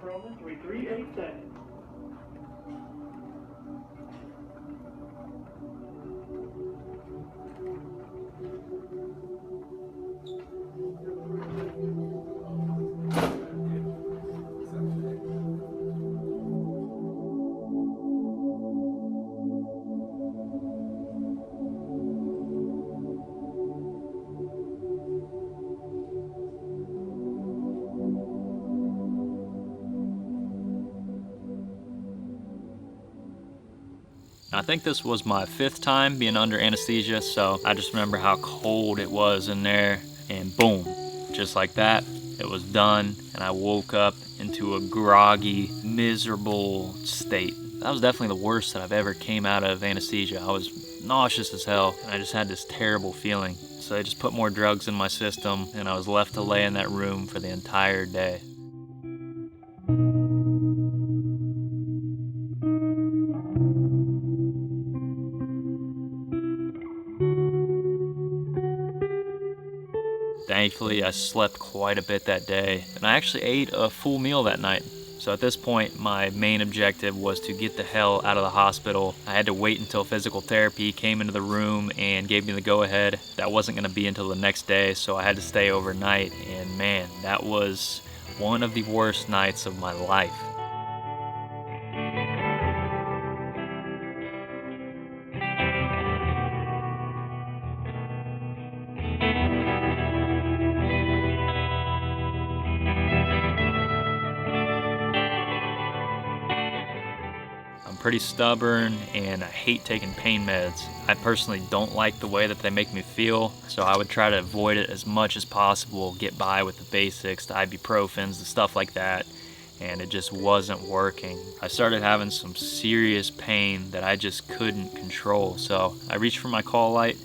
Roman 3387. I think this was my 5th time being under anesthesia, so I just remember how cold it was in there, and boom, just like that, it was done, and I woke up into a groggy, miserable state. That was definitely the worst that I've ever came out of anesthesia. I was nauseous as hell, and I just had this terrible feeling. So they just put more drugs in my system, and I was left to lay in that room for the entire day. Thankfully, I slept quite a bit that day, and I actually ate a full meal that night. So at this point, my main objective was to get the hell out of the hospital. I had to wait until physical therapy came into the room and gave me the go-ahead. That wasn't going to be until the next day, so I had to stay overnight, and man, that was one of the worst nights of my life. I'm pretty stubborn and I hate taking pain meds. I personally don't like the way that they make me feel, so I would try to avoid it as much as possible, get by with the basics, the ibuprofens, the stuff like that, and it just wasn't working. I started having some serious pain that I just couldn't control, so I reached for my call light,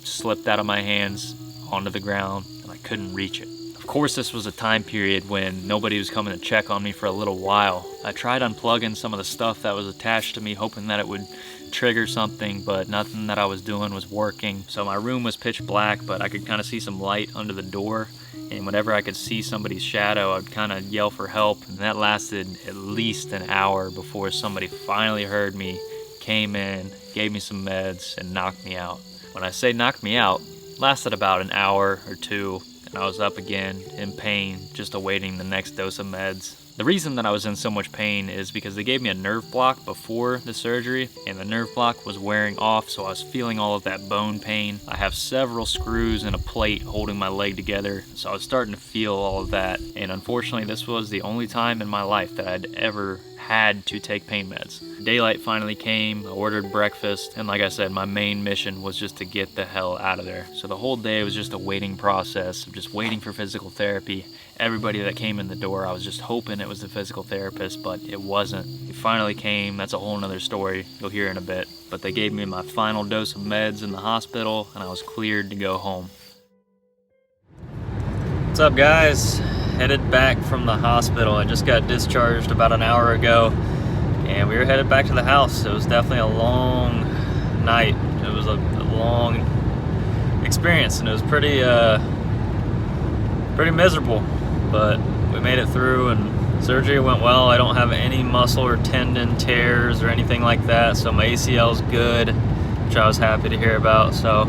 slipped out of my hands onto the ground, and I couldn't reach it. Of course, this was a time period when nobody was coming to check on me for a little while. I tried unplugging some of the stuff that was attached to me, hoping that it would trigger something, but nothing that I was doing was working. So my room was pitch black, but I could kind of see some light under the door, and whenever I could see somebody's shadow, I'd kind of yell for help, and that lasted at least an hour before somebody finally heard me, came in, gave me some meds, and knocked me out. When I say knocked me out, lasted about an hour or two, and I was up again in pain, just awaiting the next dose of meds. The reason that I was in so much pain is because they gave me a nerve block before the surgery, and the nerve block was wearing off, so I was feeling all of that bone pain. I have several screws and a plate holding my leg together, so I was starting to feel all of that, and unfortunately this was the only time in my life that I'd ever had to take pain meds. Daylight finally came, I ordered breakfast, and like I said, my main mission was just to get the hell out of there. So the whole day was just a waiting process of just waiting for physical therapy. Everybody that came in the door, I was just hoping it was the physical therapist, but it wasn't. It finally came. That's a whole nother story you'll hear in a bit. But they gave me my final dose of meds in the hospital, and I was cleared to go home. What's up, guys? Headed back from the hospital. I just got discharged about an hour ago, and we were headed back to the house. It was definitely a long night. It was a long experience, and it was pretty miserable, but we made it through, and surgery went well. I don't have any muscle or tendon tears or anything like that, so my ACL's good, which I was happy to hear about. So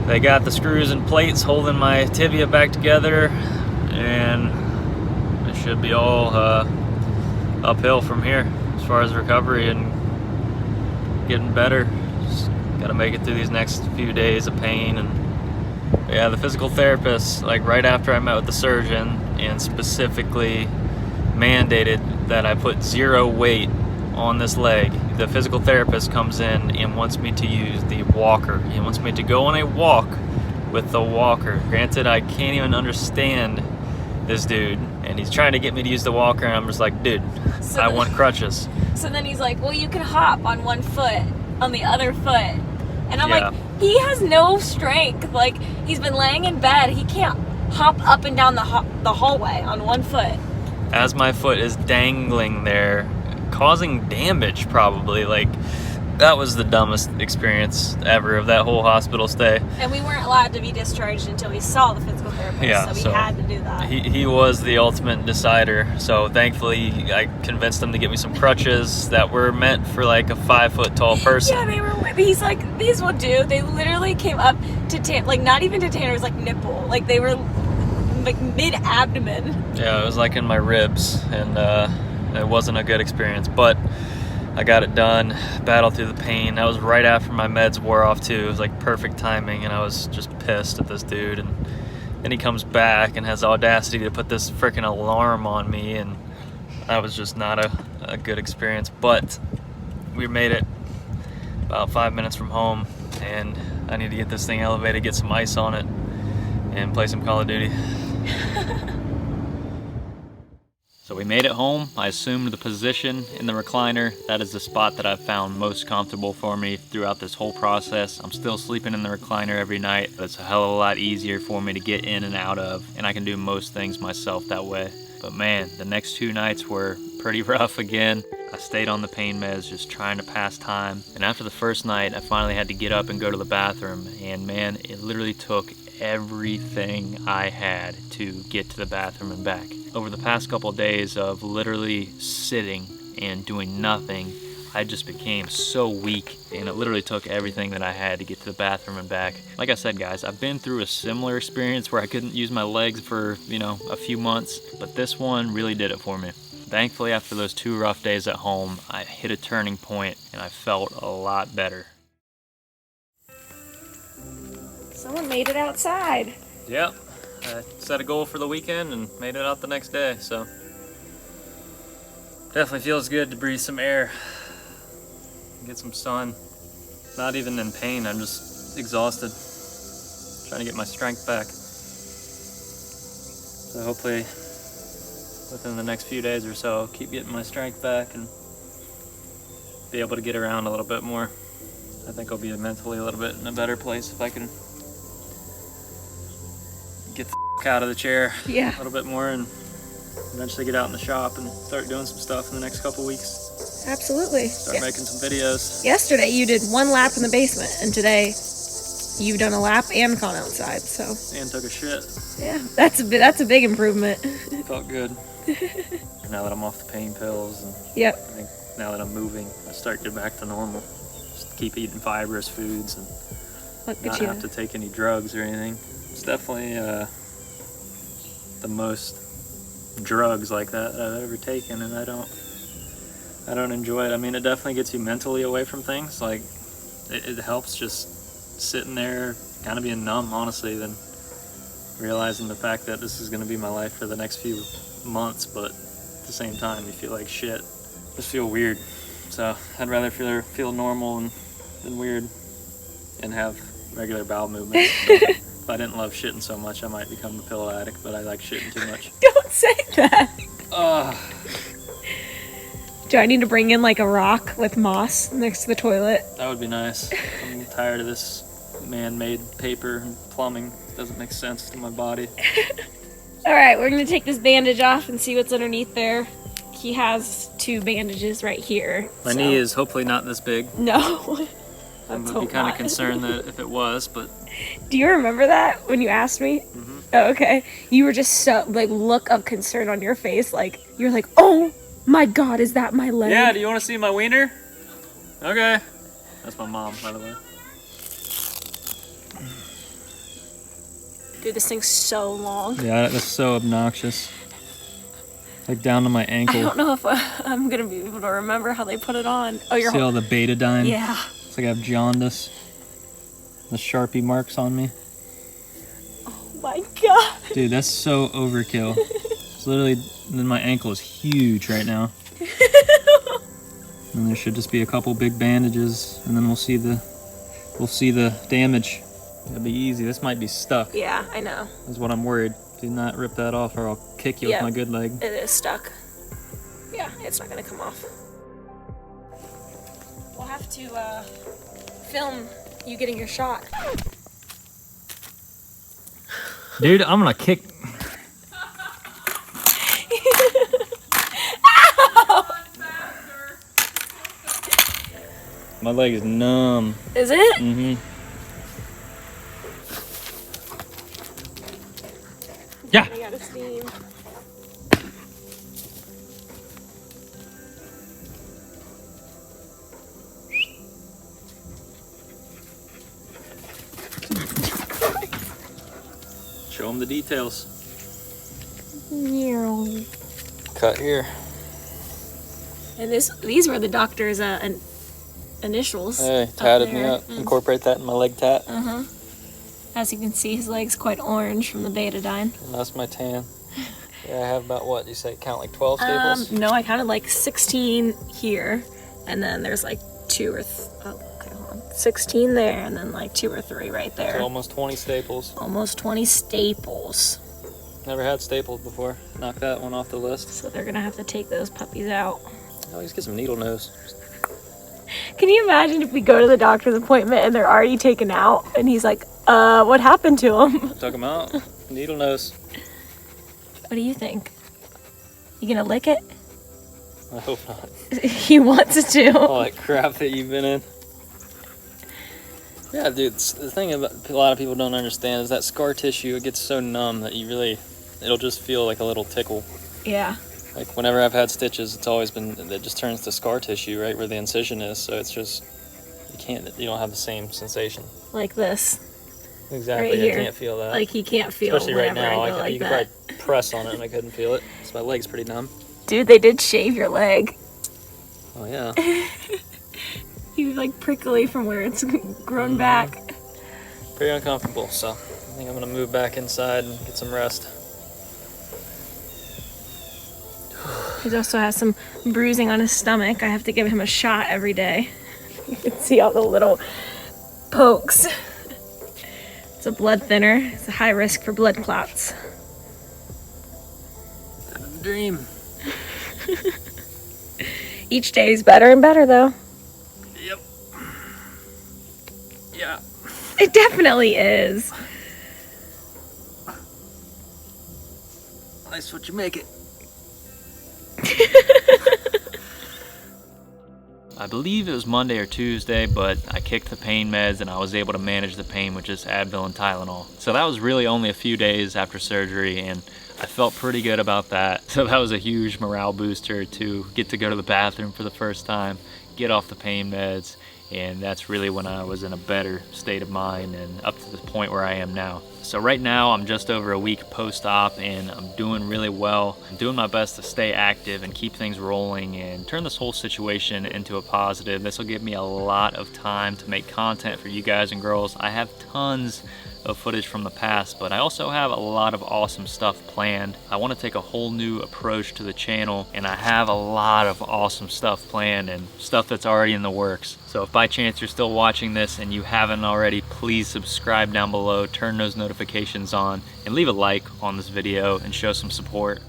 they got the screws and plates holding my tibia back together, and it should be all uphill from here as far as recovery and getting better. Just gotta make it through these next few days of pain. And yeah, the physical therapist, like right after I met with the surgeon, and specifically mandated that I put 0 weight on this leg, the physical therapist comes in and wants me to use the walker. He wants me to go on a walk with the walker. Granted, I can't even understand this dude, and he's trying to get me to use the walker, and I'm just like, dude, I want crutches. So then he's like, well, you can hop on one foot, on the other foot. And I'm Yeah. like, he has no strength. Like, he's been laying in bed. He can't hop up and down the hallway on one foot. As my foot is dangling there, causing damage probably. Like, That was the dumbest experience ever of that whole hospital stay. And we weren't allowed to be discharged until we saw the physical therapist, Yeah, so we had to do that. He was the ultimate decider, so thankfully I convinced him to get me some crutches that were meant for like a 5 foot tall person. Yeah, they were. He's like, these will do. They literally came up to like not even to Tanner's like nipple, like they were like mid-abdomen. Yeah, it was like in my ribs, and it wasn't a good experience, but I got it done, battled through the pain. That was right after my meds wore off too. It was like perfect timing, and I was just pissed at this dude. And then he comes back and has the audacity to put this freaking alarm on me, and that was just not a good experience. But we made it about 5 minutes from home, and I need to get this thing elevated, get some ice on it, and play some Call of Duty. So we made it home. I assumed the position in the recliner. That is the spot that I've found most comfortable for me throughout this whole process. I'm still sleeping in the recliner every night, but it's a hell of a lot easier for me to get in and out of, and I can do most things myself that way. But man, the next 2 nights were pretty rough again. I stayed on the pain meds just trying to pass time. And after the first night, I finally had to get up and go to the bathroom. And man, it literally took everything I had to get to the bathroom and back. Over the past couple of days of literally sitting and doing nothing, I just became so weak, and it literally took everything that I had to get to the bathroom and back. Like I said, guys, I've been through a similar experience where I couldn't use my legs for, a few months, but this one really did it for me. Thankfully, after those 2 rough days at home, I hit a turning point and I felt a lot better. Someone made it outside. Yep, I set a goal for the weekend and made it out the next day, so definitely feels good to breathe some air, get some sun. Not even in pain, I'm just exhausted, trying to get my strength back. So hopefully within the next few days or so, I'll keep getting my strength back and be able to get around a little bit more. I think I'll be mentally a little bit in a better place if I can get the out of the chair a little bit more and eventually get out in the shop and start doing some stuff in the next couple weeks. Absolutely. Start making some videos. Yesterday you did 1 lap in the basement, and today you've done a lap and gone outside. So. And took a shit. Yeah, that's a big improvement. Felt good. Now that I'm off the pain pills, and yep. I think now that I'm moving, I start getting back to normal. Just keep eating fibrous foods and not have to take any drugs or anything. It's definitely the most drugs like that I've ever taken, and I don't enjoy it. I mean, it definitely gets you mentally away from things. Like it helps just sitting there, kind of being numb, honestly, than realizing the fact that this is going to be my life for the next few months. But at the same time, you feel like shit. Just feel weird. So I'd rather feel normal than weird and have regular bowel movements. If I didn't love shitting so much, I might become a pill addict, but I like shitting too much. Don't say that. Do I need to bring in like a rock with moss next to the toilet? That would be nice. I'm tired of this man-made paper and plumbing. It doesn't make sense to my body. All right, we're gonna take this bandage off and see what's underneath there. He has 2 bandages right here. My knee is hopefully not this big. No. I would be kind of concerned that if it was, but... Do you remember that when you asked me? Mm-hmm. Oh, okay. You were just so, look of concern on your face. You're like, oh my God, is that my leg? Yeah, do you want to see my wiener? Okay. That's my mom, by the way. Dude, this thing's so long. Yeah, that's so obnoxious. Like down to my ankle. I don't know if I'm going to be able to remember how they put it on. Oh, you're see all the betadine? Yeah. It's like I have jaundice. The Sharpie marks on me. Oh my God. Dude, that's so overkill. It's literally, my ankle is huge right now. And there should just be a couple big bandages, and then we'll see the damage. It'll be easy. This might be stuck. Yeah, I know. That's what I'm worried. Do not rip that off, or I'll kick you with my good leg. It is stuck. Yeah, it's not gonna come off. We'll have to film you getting your shot. Dude, I'm gonna kick. My leg is numb. Is it? Mm-hmm. Yeah. I gotta steam. Show them the details. Yeah. Cut here. And these were the doctor's initials. Hey, tatted me there. up. Incorporate that in my leg tat. Uh-huh. As you can see, his leg's quite orange from the betadine. And that's my tan. Yeah, I have about what? You say count like 12 staples? No, I counted like 16 here, and then there's like 2 or oh, okay, hold on. 16 there, and then like 2 or 3 right there. So almost 20 staples. Almost 20 staples. Never had staples before. Knock that one off the list. So they're gonna have to take those puppies out. Oh, let's get some needle nose. Can you imagine if we go to the doctor's appointment and they're already taken out, and he's like, what happened to him? Tuck them out. Needle nose. What do you think? You gonna lick it? I hope not. He wants to. All that crap that you've been in. Yeah, dude, the thing about a lot of people don't understand is that scar tissue, it gets so numb that it'll just feel like a little tickle. Yeah. Like whenever I've had stitches, it's always been, it just turns to scar tissue right where the incision is. So it's just, you don't have the same sensation. Like this. Exactly, Right I here. can't feel that. Like he can't feel. Especially right whenever now, I go like you could that. probably press on it and I couldn't feel it. So my leg's pretty numb. Dude, they did shave your leg. Oh yeah. You like prickly from where it's grown back. Pretty uncomfortable, so I think I'm gonna move back inside and get some rest. He also has some bruising on his stomach. I have to give him a shot every day. You can see all the little pokes. It's a blood thinner. It's a high risk for blood clots. Dream. Each day is better and better though. Yep. Yeah. It definitely is. Nice what you make it. I believe it was Monday or Tuesday, but I kicked the pain meds and I was able to manage the pain with just Advil and Tylenol. So that was really only a few days after surgery and I felt pretty good about that. So that was a huge morale booster to get to go to the bathroom for the first time, get off the pain meds, and that's really when I was in a better state of mind and up to the point where I am now. So right now I'm just over a week post-op and I'm doing really well. I'm doing my best to stay active and keep things rolling and turn this whole situation into a positive. This will give me a lot of time to make content for you guys and girls. I have tons of footage from the past, but I also have a lot of awesome stuff planned. I want to take a whole new approach to the channel and I have a lot of awesome stuff planned and stuff that's already in the works. So if by chance you're still watching this and you haven't already, please subscribe down below, turn those notifications on, and leave a like on this video and show some support.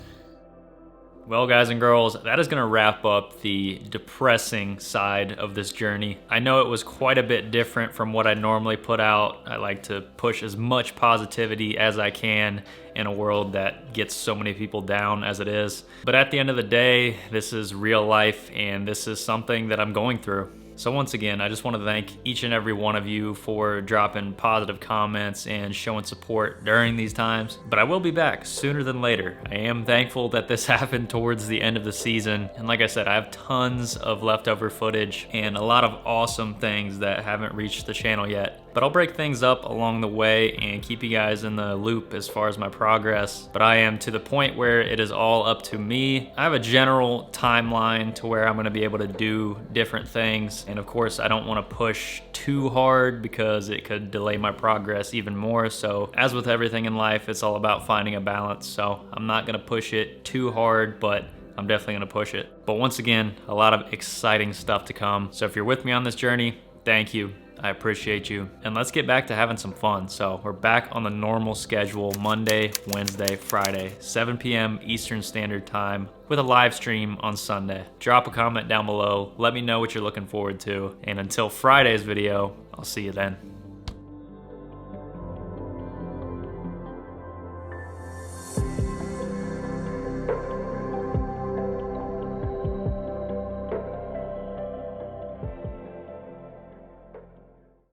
Well, guys and girls, that is gonna wrap up the depressing side of this journey. I know it was quite a bit different from what I normally put out. I like to push as much positivity as I can in a world that gets so many people down as it is. But at the end of the day, this is real life and this is something that I'm going through. So once again, I just want to thank each and every one of you for dropping positive comments and showing support during these times. But I will be back sooner than later. I am thankful that this happened towards the end of the season. And like I said, I have tons of leftover footage and a lot of awesome things that haven't reached the channel yet. But I'll break things up along the way and keep you guys in the loop as far as my progress. But I am to the point where it is all up to me. I have a general timeline to where I'm gonna be able to do different things. And of course, I don't wanna push too hard because it could delay my progress even more. So as with everything in life, it's all about finding a balance. So I'm not gonna push it too hard, but I'm definitely gonna push it. But once again, a lot of exciting stuff to come. So if you're with me on this journey, thank you. I appreciate you. And let's get back to having some fun. So we're back on the normal schedule, Monday, Wednesday, Friday, 7 p.m. Eastern Standard Time with a live stream on Sunday. Drop a comment down below. Let me know what you're looking forward to. And until Friday's video, I'll see you then.